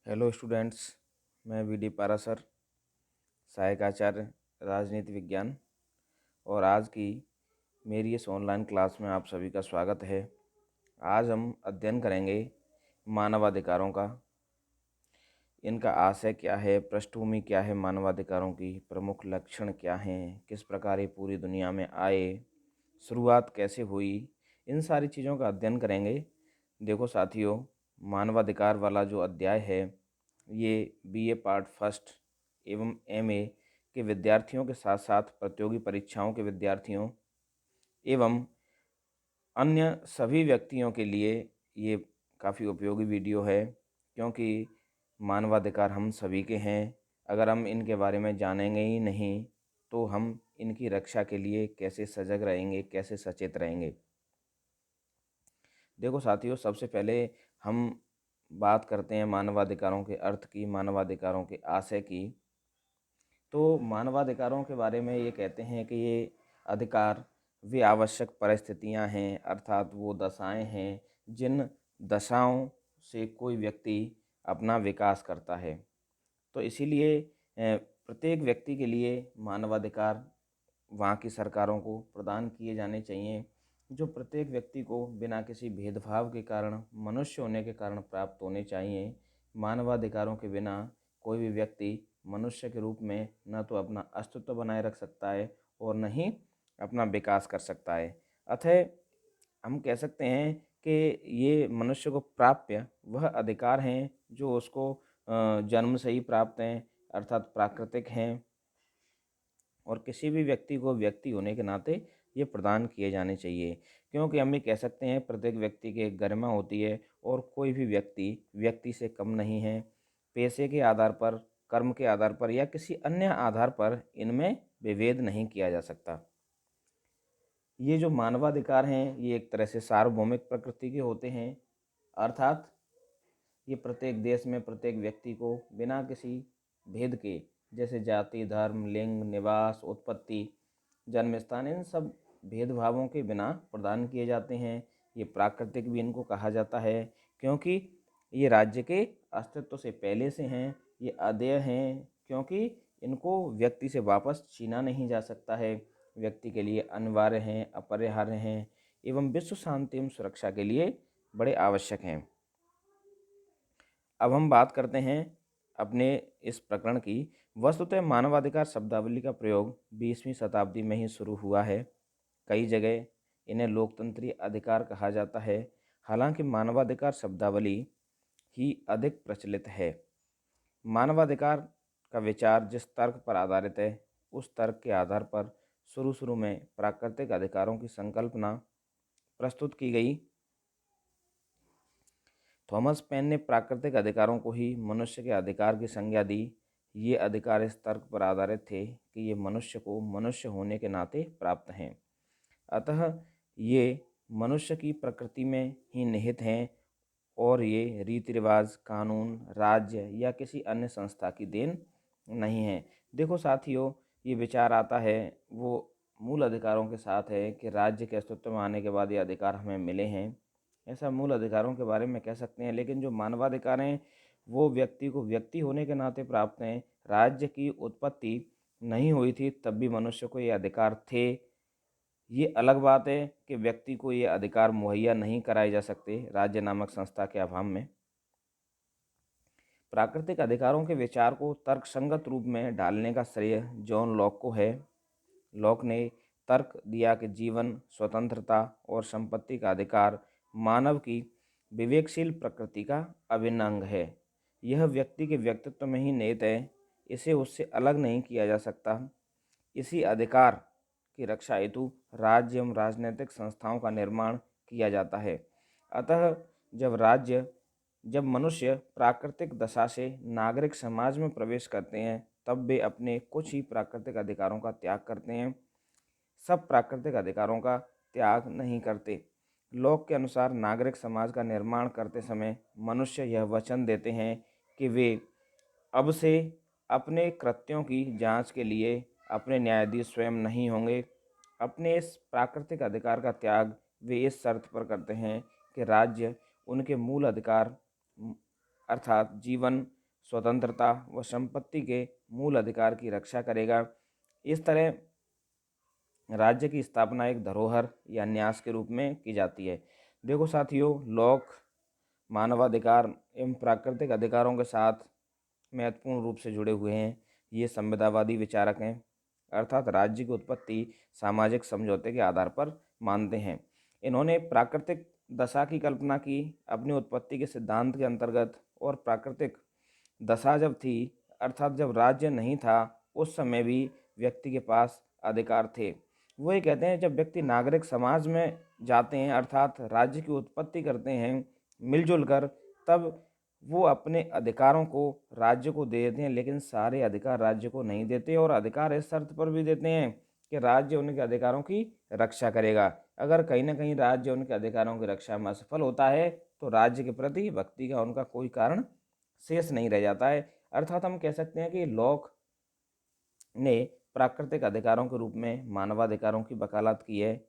Hello students. मैं we D Parashar, सहायक आचार्य राजनीति विज्ञान, और आज की मेरी इस ऑनलाइन क्लास में आप सभी का स्वागत है। आज हम अध्ययन करेंगे मानवाधिकारों का। इनका आशय क्या है, पृष्ठभूमि क्या है, मानवाधिकारों की प्रमुख लक्षण क्या हैं, किस प्रकार ये पूरी दुनिया में आए, शुरुआत कैसे हुई, इन सारी चीज़ों का अध्ययन करेंगे। देखो साथियों, मानवाधिकार वाला जो अध्याय है ये बीए पार्ट फर्स्ट एवं एमए के विद्यार्थियों के साथ साथ प्रतियोगी परीक्षाओं के विद्यार्थियों एवं अन्य सभी व्यक्तियों के लिए ये काफ़ी उपयोगी वीडियो है, क्योंकि मानवाधिकार हम सभी के हैं। अगर हम इनके बारे में जानेंगे ही नहीं तो हम इनकी रक्षा के लिए कैसे सजग रहेंगे, कैसे सचेत रहेंगे। देखो साथियों, सबसे पहले हम बात करते हैं मानवाधिकारों के अर्थ की, मानवाधिकारों के आशय की। तो मानवाधिकारों के बारे में ये कहते हैं कि ये अधिकार वे आवश्यक परिस्थितियां हैं, अर्थात वो दशाएं हैं जिन दशाओं से कोई व्यक्ति अपना विकास करता है। तो इसीलिए प्रत्येक व्यक्ति के लिए मानवाधिकार वहाँ की सरकारों को प्रदान किए जाने चाहिए, जो प्रत्येक व्यक्ति को बिना किसी भेदभाव के कारण, मनुष्य होने के कारण प्राप्त होने चाहिए। मानवाधिकारों के बिना कोई भी व्यक्ति मनुष्य के रूप में न तो अपना अस्तित्व बनाए रख सकता है और न ही अपना विकास कर सकता है। अतः हम कह सकते हैं कि ये मनुष्य को प्राप्य वह अधिकार हैं जो उसको जन्म से ही प्राप्त हैं, अर्थात प्राकृतिक हैं, और किसी भी व्यक्ति को व्यक्ति होने के नाते ये प्रदान किए जाने चाहिए। क्योंकि हम ये कह सकते हैं प्रत्येक व्यक्ति की एक गरिमा होती है और कोई भी व्यक्ति व्यक्ति से कम नहीं है। पैसे के आधार पर, कर्म के आधार पर या किसी अन्य आधार पर इनमें विभेद नहीं किया जा सकता। ये जो मानवाधिकार हैं ये एक तरह से सार्वभौमिक प्रकृति के होते हैं, अर्थात ये प्रत्येक देश में प्रत्येक व्यक्ति को बिना किसी भेद के, जैसे जाति, धर्म, लिंग, निवास, उत्पत्ति, जन्म स्थान, इन सब भेदभावों के बिना प्रदान किए जाते हैं। ये प्राकृतिक भी इनको कहा जाता है, क्योंकि ये राज्य के अस्तित्व से पहले से हैं। ये अदेय हैं क्योंकि इनको व्यक्ति से वापस छीना नहीं जा सकता है, व्यक्ति के लिए अनिवार्य हैं, अपरिहार्य हैं एवं विश्व शांति एवं सुरक्षा के लिए बड़े आवश्यक हैं। अब हम बात करते हैं अपने इस प्रकरण की। वस्तुतः मानवाधिकार शब्दावली का प्रयोग 20वीं शताब्दी में ही शुरू हुआ है। कई जगह इन्हें लोकतंत्रीय अधिकार कहा जाता है। हालांकि मानवाधिकार शब्दावली ही अधिक प्रचलित है। मानवाधिकार का विचार जिस तर्क पर आधारित है, उस तर्क के आधार पर शुरू में प्राकृतिक अधिकारों की संकल्पना प्रस्तुत की गई। थॉमस पेन ने प्राकृतिक अधिकारों को ही मनुष्य के अधिकार की संज्ञा दी। ये अधिकार इस तर्क पर आधारित थे कि ये मनुष्य को मनुष्य होने के नाते प्राप्त हैं, अतः ये मनुष्य की प्रकृति में ही निहित हैं और ये रीति रिवाज, कानून, राज्य या किसी अन्य संस्था की देन नहीं है। देखो साथियों, ये विचार आता है वो मूल अधिकारों के साथ है कि राज्य के अस्तित्व में आने के बाद ये अधिकार हमें मिले हैं, ऐसा मूल अधिकारों के बारे में कह सकते हैं। लेकिन जो मानवाधिकार हैं वो व्यक्ति को व्यक्ति होने के नाते प्राप्त हैं। राज्य की उत्पत्ति नहीं हुई थी तब भी मनुष्य को ये अधिकार थे। ये अलग बात है कि व्यक्ति को ये अधिकार मुहैया नहीं कराए जा सकते राज्य नामक संस्था के अभाव में। प्राकृतिक अधिकारों के विचार को तर्कसंगत रूप में डालने का श्रेय जॉन लॉक को है। लॉक ने तर्क दिया कि जीवन, स्वतंत्रता और संपत्ति का अधिकार मानव की विवेकशील प्रकृति का अभिन्न अंग है। यह व्यक्ति के व्यक्तित्व में ही निहित है, इसे उससे अलग नहीं किया जा सकता। इसी अधिकार की रक्षा हेतु राज्य एवं राजनीतिक संस्थाओं का निर्माण किया जाता है। अतः जब मनुष्य प्राकृतिक दशा से नागरिक समाज में प्रवेश करते हैं तब वे अपने कुछ ही प्राकृतिक अधिकारों का त्याग करते हैं, सब प्राकृतिक अधिकारों का त्याग नहीं करते। लॉक के अनुसार नागरिक समाज का निर्माण करते समय मनुष्य यह वचन देते हैं कि वे अब से अपने कृत्यों की जांच के लिए अपने न्यायाधीश स्वयं नहीं होंगे। अपने इस प्राकृतिक अधिकार का त्याग वे इस शर्त पर करते हैं कि राज्य उनके मूल अधिकार अर्थात जीवन, स्वतंत्रता व संपत्ति के मूल अधिकार की रक्षा करेगा। इस तरह राज्य की स्थापना एक धरोहर या न्यास के रूप में की जाती है। देखो साथियों, लॉक मानवाधिकार एवं प्राकृतिक अधिकारों के साथ महत्वपूर्ण रूप से जुड़े हुए हैं। ये संविदावादी विचारक हैं, अर्थात राज्य की उत्पत्ति सामाजिक समझौते के आधार पर मानते हैं। इन्होंने प्राकृतिक दशा की कल्पना की अपनी उत्पत्ति के सिद्धांत के अंतर्गत, और प्राकृतिक दशा जब थी, अर्थात जब राज्य नहीं था, उस समय भी व्यक्ति के पास अधिकार थे। वो ये कहते हैं, जब व्यक्ति नागरिक समाज में जाते हैं, अर्थात राज्य की उत्पत्ति करते हैं मिलजुल कर, तब वो अपने अधिकारों को राज्य को दे देते हैं, लेकिन सारे अधिकार राज्य को नहीं देते, और अधिकार इस शर्त पर भी देते हैं कि राज्य उनके अधिकारों की रक्षा करेगा। अगर कहीं ना कहीं राज्य उनके अधिकारों की रक्षा में असफल होता है, तो राज्य के प्रति भक्ति का उनका कोई कारण शेष नहीं रह जाता है। अर्थात हम कह सकते हैं कि लॉक ने प्राकृतिक अधिकारों के रूप में मानवाधिकारों की वकालत की है।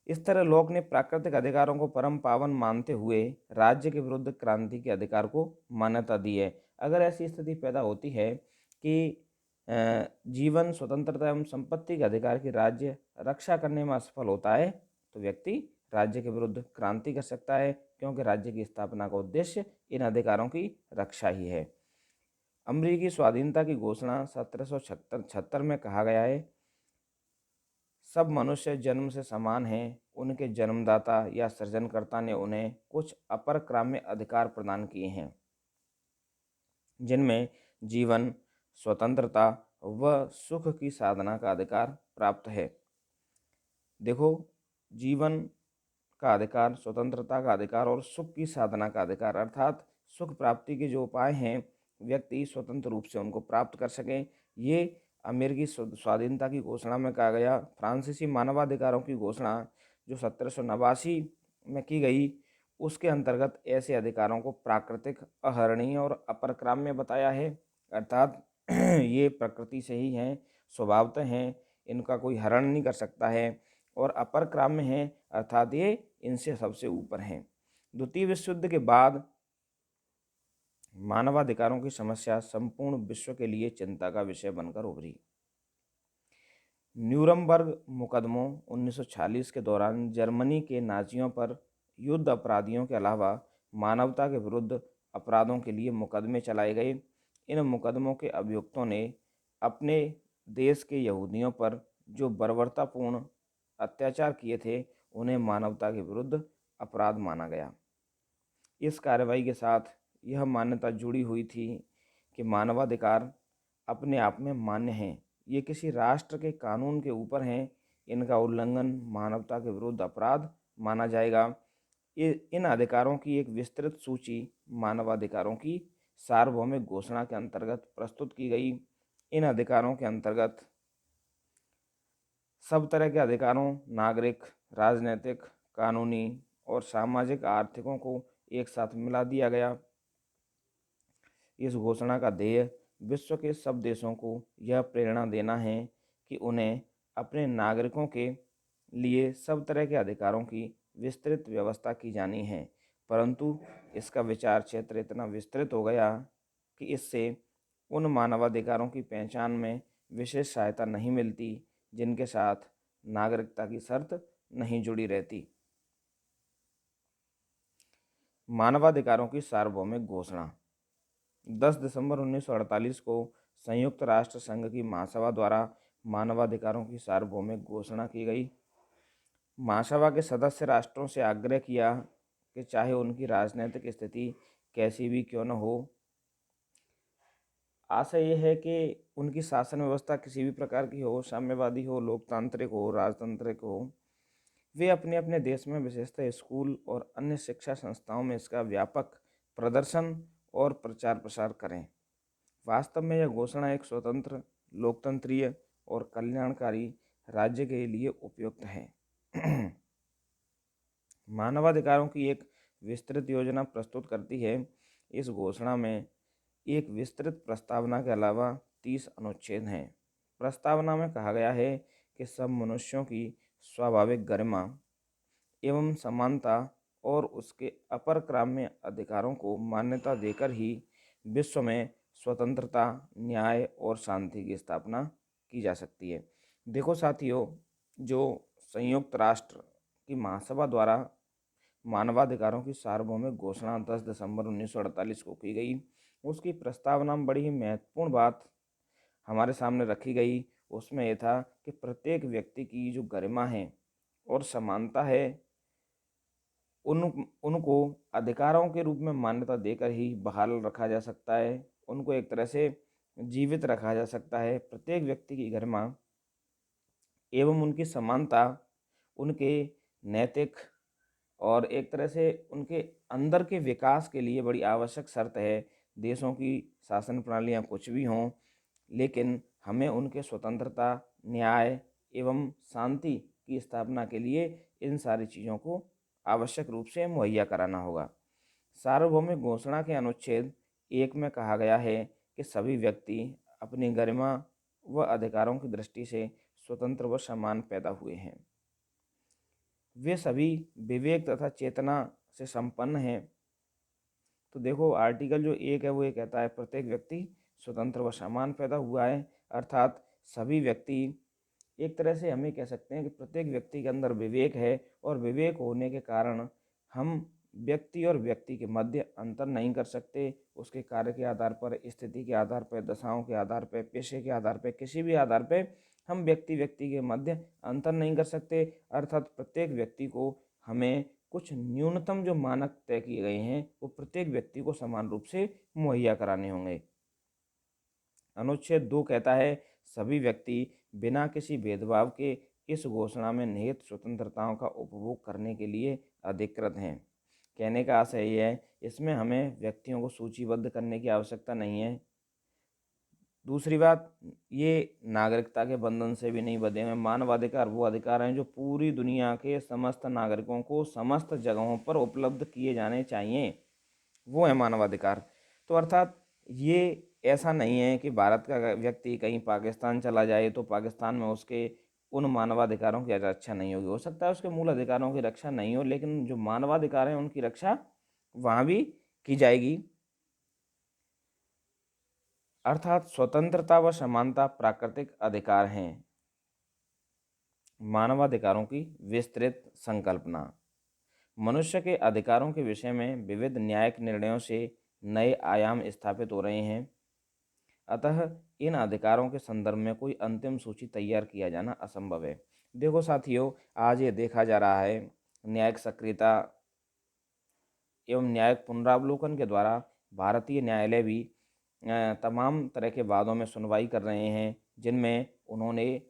इस तरह लॉक ने प्राकृतिक अधिकारों को परम पावन मानते हुए राज्य के विरुद्ध क्रांति के अधिकार को मान्यता दी है। अगर ऐसी स्थिति पैदा होती है कि जीवन, स्वतंत्रता एवं संपत्ति के अधिकार की राज्य रक्षा करने में असफल होता है, तो व्यक्ति राज्य के विरुद्ध क्रांति कर सकता है, क्योंकि राज्य की स्थापना का उद्देश्य इन अधिकारों की रक्षा ही है। अमेरिकी स्वाधीनता की घोषणा 1776 में कहा गया है, सब मनुष्य जन्म से समान हैं, उनके जन्मदाता या सृजनकर्ता ने उन्हें कुछ अपरक्राम्य अधिकार प्रदान किए हैं, जिनमें जीवन, स्वतंत्रता व सुख की साधना का अधिकार प्राप्त है। देखो, जीवन का अधिकार, स्वतंत्रता का अधिकार और सुख की साधना का अधिकार, अर्थात सुख प्राप्ति के जो उपाय हैं व्यक्ति स्वतंत्र रूप से उनको प्राप्त कर सकें, ये अमेरिकी स्वाधीनता की घोषणा में कहा गया। फ्रांसीसी मानवाधिकारों की घोषणा जो 1789 में की गई, उसके अंतर्गत ऐसे अधिकारों को प्राकृतिक, अहरणीय और अपरक्राम्य बताया है। अर्थात ये प्रकृति से ही हैं, स्वभावतः हैं, इनका कोई हरण नहीं कर सकता है, और अपरक्राम्य हैं, अर्थात ये इनसे सबसे ऊपर हैं। द्वितीय विश्व युद्ध के बाद मानवाधिकारों की समस्या संपूर्ण विश्व के लिए चिंता का विषय बनकर उभरी। न्यूरमबर्ग मुकदमों 1946 के दौरान जर्मनी के नाजियों पर युद्ध अपराधियों के अलावा मानवता के विरुद्ध अपराधों के लिए मुकदमे चलाए गए। इन मुकदमों के अभियुक्तों ने अपने देश के यहूदियों पर जो बर्बरतापूर्ण अत्याचार किए थे, उन्हें मानवता के विरुद्ध अपराध माना गया। इस कार्रवाई के साथ यह मान्यता जुड़ी हुई थी कि मानवाधिकार अपने आप में मान्य हैं, ये किसी राष्ट्र के कानून के ऊपर हैं, इनका उल्लंघन मानवता के विरुद्ध अपराध माना जाएगा। इन अधिकारों की एक विस्तृत सूची मानवाधिकारों की सार्वभौमिक घोषणा के अंतर्गत प्रस्तुत की गई। इन अधिकारों के अंतर्गत सब तरह के अधिकारों, नागरिक, राजनैतिक, कानूनी और सामाजिक आर्थिकों को एक साथ मिला दिया गया। इस घोषणा का ध्येय विश्व के सब देशों को यह प्रेरणा देना है कि उन्हें अपने नागरिकों के लिए सब तरह के अधिकारों की विस्तृत व्यवस्था की जानी है, परंतु इसका विचार क्षेत्र इतना विस्तृत हो गया कि इससे उन मानवाधिकारों की पहचान में विशेष सहायता नहीं मिलती जिनके साथ नागरिकता की शर्त नहीं जुड़ी रहती। मानवाधिकारों की सार्वभौमिक घोषणा 10 दिसंबर 1948 को संयुक्त राष्ट्र संघ की महासभा द्वारा मानवाधिकारों की सार्वभौमिक घोषणा की गई। महासभा के सदस्य राष्ट्रों से आग्रह किया कि चाहे उनकी राजनीतिक स्थिति कैसी भी क्यों न हो, आशा यह है कि उनकी शासन व्यवस्था किसी भी प्रकार की हो, साम्यवादी हो, लोकतांत्रिक हो, राजतांत्रिक हो, वे अपने अपने देश में विशेषतः स्कूल और अन्य शिक्षा संस्थाओं में इसका व्यापक प्रदर्शन और प्रचार प्रसार करें। वास्तव में यह घोषणा एक स्वतंत्र, लोकतंत्रीय और कल्याणकारी राज्य के लिए उपयुक्त है। मानवाधिकारों की एक विस्तृत योजना प्रस्तुत करती है। इस घोषणा में एक विस्तृत प्रस्तावना के अलावा 30 अनुच्छेद हैं। प्रस्तावना में कहा गया है कि सब मनुष्यों की स्वाभाविक गरिमा एवं समानता और उसके अपर क्राम्य अधिकारों को मान्यता देकर ही विश्व में स्वतंत्रता, न्याय और शांति की स्थापना की जा सकती है। देखो साथियों, जो संयुक्त राष्ट्र की महासभा द्वारा मानवाधिकारों की सार्वभौमिक घोषणा 10 दिसंबर 1948 को की गई, उसकी प्रस्तावना में बड़ी ही महत्वपूर्ण बात हमारे सामने रखी गई। उसमें यह था कि प्रत्येक व्यक्ति की जो गरिमा है और समानता है, उनको अधिकारों के रूप में मान्यता देकर ही बहाल रखा जा सकता है, उनको एक तरह से जीवित रखा जा सकता है। प्रत्येक व्यक्ति की गरिमा एवं उनकी समानता उनके नैतिक और एक तरह से उनके अंदर के विकास के लिए बड़ी आवश्यक शर्त है। देशों की शासन प्रणालियाँ कुछ भी हों, लेकिन हमें उनके स्वतंत्रता, न्याय एवं शांति की स्थापना के लिए इन सारी चीज़ों को आवश्यक रूप से मुहैया कराना होगा। सार्वभौमिक घोषणा के अनुच्छेद 1 में कहा गया है कि सभी व्यक्ति अपनी गरिमा व अधिकारों की दृष्टि से स्वतंत्र व समान पैदा हुए हैं। वे सभी विवेक तथा चेतना से संपन्न हैं। तो देखो, आर्टिकल जो 1 है वो ये कहता है प्रत्येक व्यक्ति स्वतंत्र व समान पैदा हुआ है, अर्थात सभी व्यक्ति, एक तरह से हम ये कह सकते हैं कि प्रत्येक व्यक्ति के अंदर विवेक है और विवेक होने के कारण हम व्यक्ति और व्यक्ति के मध्य अंतर नहीं कर सकते। उसके कार्य के आधार पर, स्थिति के आधार पर, दशाओं के आधार पर, पेशे के आधार पर, किसी भी आधार पर हम व्यक्ति व्यक्ति के मध्य अंतर नहीं कर सकते। अर्थात प्रत्येक व्यक्ति को हमें कुछ न्यूनतम जो मानक तय किए गए हैं वो प्रत्येक व्यक्ति को समान रूप से मुहैया कराने होंगे। अनुच्छेद 2 कहता है सभी व्यक्ति बिना किसी भेदभाव के इस घोषणा में निहित स्वतंत्रताओं का उपभोग करने के लिए अधिकृत हैं। कहने का आशय यह है, इसमें हमें व्यक्तियों को सूचीबद्ध करने की आवश्यकता नहीं है। दूसरी बात, ये नागरिकता के बंधन से भी नहीं बंधे हुए। मानवाधिकार वो अधिकार हैं जो पूरी दुनिया के समस्त नागरिकों को समस्त जगहों पर उपलब्ध किए जाने चाहिए, वो है मानवाधिकार। तो अर्थात ये ऐसा नहीं है कि भारत का व्यक्ति कहीं पाकिस्तान चला जाए तो पाकिस्तान में उसके उन मानवाधिकारों की रक्षा नहीं होगी। हो सकता है उसके मूल अधिकारों की रक्षा नहीं हो, लेकिन जो मानवाधिकार हैं उनकी रक्षा वहाँ भी की जाएगी। अर्थात स्वतंत्रता व समानता प्राकृतिक अधिकार हैं। मानवाधिकारों की विस्तृत संकल्पना। मनुष्य के अधिकारों के विषय में विविध न्यायिक निर्णयों से नए आयाम स्थापित हो रहे हैं। अतः इन अधिकारों के संदर्भ में कोई अंतिम सूची तैयार किया जाना असंभव है। देखो साथियों, आज ये देखा जा रहा है न्यायिक सक्रियता एवं न्यायिक पुनरावलोकन के द्वारा भारतीय न्यायालय भी तमाम तरह के वादों में सुनवाई कर रहे हैं, जिनमें उन्होंने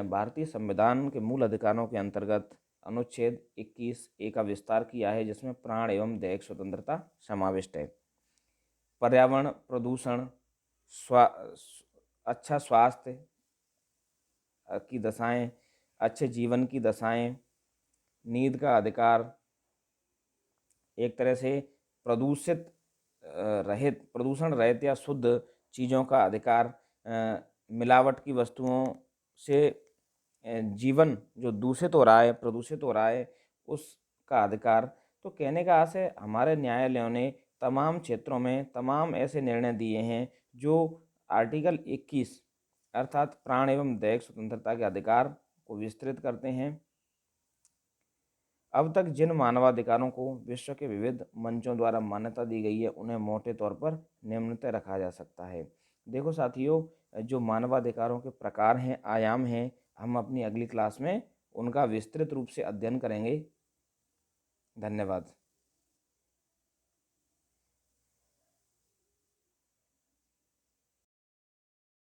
भारतीय संविधान के मूल अधिकारों के अंतर्गत अनुच्छेद 21A का विस्तार किया है, जिसमें प्राण एवं दैहिक स्वतंत्रता समाविष्ट है। पर्यावरण प्रदूषण, अच्छा स्वास्थ्य की दशाएं, अच्छे जीवन की दशाएं, नींद का अधिकार, एक तरह से प्रदूषण रहित या शुद्ध चीज़ों का अधिकार, मिलावट की वस्तुओं से जीवन जो दूषित हो रहा है, प्रदूषित हो रहा है, उसका अधिकार। तो कहने का आशय, हमारे न्यायालयों ने तमाम क्षेत्रों में तमाम ऐसे निर्णय दिए हैं जो आर्टिकल 21 अर्थात प्राण एवं दैहिक स्वतंत्रता के अधिकार को विस्तृत करते हैं। अब तक जिन मानवाधिकारों को विश्व के विविध मंचों द्वारा मान्यता दी गई है, उन्हें मोटे तौर पर निम्नतः रखा जा सकता है। देखो साथियों, जो मानवाधिकारों के प्रकार हैं, आयाम हैं, हम अपनी अगली क्लास में उनका विस्तृत रूप से अध्ययन करेंगे। धन्यवाद।